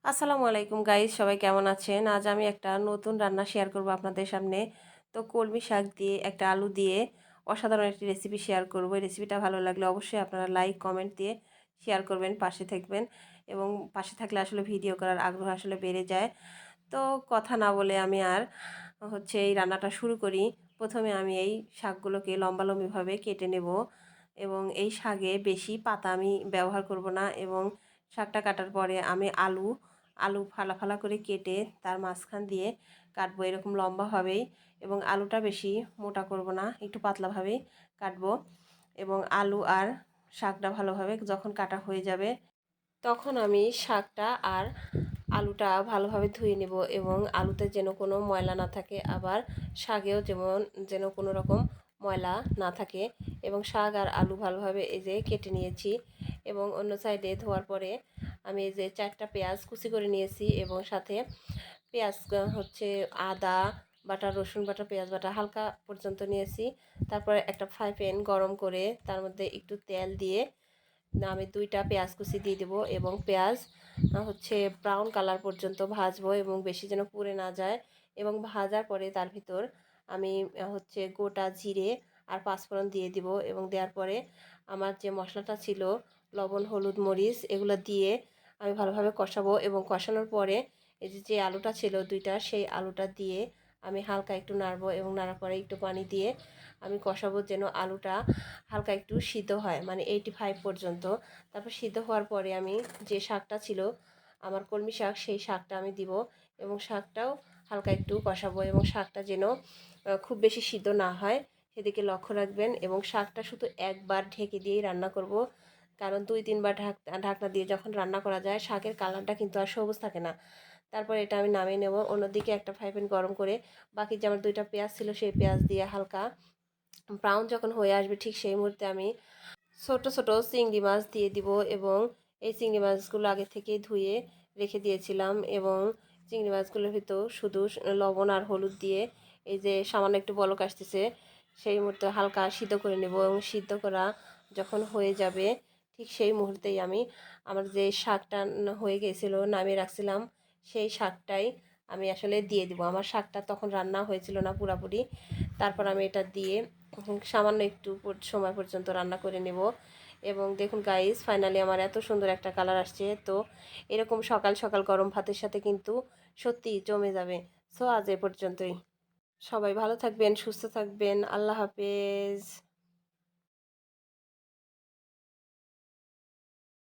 আসসালামু আলাইকুম গাইস, সবাই কেমন আছেন? আজ আমি একটা নতুন রান্না শেয়ার করব আপনাদের সামনে। তো কলমি শাক দিয়ে একটা আলু দিয়ে অসাধারণ একটি রেসিপি শেয়ার করব। এই রেসিপিটা ভালো লাগলে অবশ্যই আপনারা লাইক কমেন্ট দিয়ে শেয়ার করবেন, পাশে থাকবেন। এবং পাশে থাকলে আসলে ভিডিও করার আগ্রহ আসলে বেড়ে যায়। তো কথা না বলে আমি আর এই রান্নাটা শুরু করি। প্রথমে আমি এই শাকগুলোকে লম্বা লম্বিভাবে কেটে নেব এবং এই শাকে বেশি পাতা আমি ব্যবহার করব না। এবং শাকটা কাটার পরে আমি আলু আলু ফালা ফালা করে কেটে তার মাঝখান দিয়ে কাটবো এরকম লম্বাভাবেই। এবং আলুটা বেশি মোটা করব না, একটু পাতলাভাবেই কাটবো। এবং আলু আর শাকটা ভালোভাবে যখন কাটা হয়ে যাবে তখন আমি শাকটা আর আলুটা ভালোভাবে ধুয়ে নেব এবং আলুতে যেন কোনো ময়লা না থাকে, আবার শাকেও যেন কোনো রকম ময়লা না থাকে। এবং শাক আর আলু ভালোভাবে এই যে কেটে নিয়েছি। এবং অন্য সাইডে ধোয়ার পরে আমি এই যে 4টা পেঁয়াজ কুচি করে নিয়েছি এবং সাথে পেঁয়াজ আদা বাটা, রসুন বাটা, পেঁয়াজ বাটা হালকা পর্যন্ত নিয়েছি। তারপরে একটা ফ্রাই প্যান গরম করে তার মধ্যে একটু তেল দিয়ে আমি 2টা পেঁয়াজ কুচি দিয়ে দেবো এবং পেঁয়াজ ব্রাউন কালার পর্যন্ত ভাজবো এবং বেশি যেন পুড়ে না যায়। এবং ভাজার পরে তার ভিতর আমি গোটা জিরে আর পাঁচফোড়ন দিয়ে দিব এবং দেওয়ার পরে আমার যে মশলাটা ছিল লবণ, হলুদ, মরিচ এগুলো দিয়ে আমি ভালোভাবে কষাবো। এবং কষানোর পরে এই যে আলুটা ছিল 2টা, সেই আলুটা দিয়ে আমি হালকা একটু নাড়বো এবং নাড়ার পরে একটু পানি দিয়ে আমি কষাবো যেন আলুটা হালকা একটু সিদ্ধ হয়, মানে 85 পর্যন্ত। তারপর সিদ্ধ হওয়ার পরে আমি যে শাকটা ছিল আমার কলমি শাক, সেই শাকটা আমি দিব এবং শাকটাও হালকা একটু কষাবো এবং শাকটা যেন খুব বেশি সিদ্ধ না হয় সেদিকে লক্ষ্য রাখবেন। এবং শাকটা শুধু একবার ঢেকে দিয়েই রান্না করব, কারণ 2-3 বার ঢাকনা দিয়ে যখন রান্না করা যায় শাকের কালারটা কিন্তু আর সবুজ থাকে না। তারপর এটা আমি নামিয়ে নেব। অন্যদিকে একটা ফ্রাই প্যান গরম করে বাকি যে আমার 2টা পেঁয়াজ ছিল সেই পেঁয়াজ দিয়ে হালকা ব্রাউন যখন হয়ে আসবে ঠিক সেই মুহূর্তে আমি ছোট ছোট চিংড়ি মাছ দিয়ে দিব। এবং এই চিংড়ি মাছগুলো আগে থেকেই ধুয়ে রেখে দিয়েছিলাম এবং চিংড়ি মাছগুলোর ভিতর শুধু লবণ আর হলুদ দিয়ে এই যে সামান্য একটু বলক আসতেছে সেই মুহূর্তে হালকা সিদ্ধ করে নেব। এবং সিদ্ধ করা যখন হয়ে যাবে ঠিক সেই মুহূর্তেই আমি আমার যে শাকটা হয়ে গিয়েছিল নামিয়ে রাখছিলাম সেই শাকটাই আমি আসলে দিয়ে দিব। আমার শাকটা তখন রান্না হয়েছিল না পুরাপুরি। তারপর আমি এটা দিয়ে সামান্য একটু সময় পর্যন্ত রান্না করে নেব। এবং দেখুন গাইস, ফাইনালি আমার এত সুন্দর একটা কালার আসছে। তো এরকম সকাল সকাল গরম ভাতের সাথে কিন্তু সত্যি জমে যাবে। সো আজ এ পর্যন্তই। সবাই ভালো থাকবেন, সুস্থ থাকবেন। আল্লাহ হাফেজ।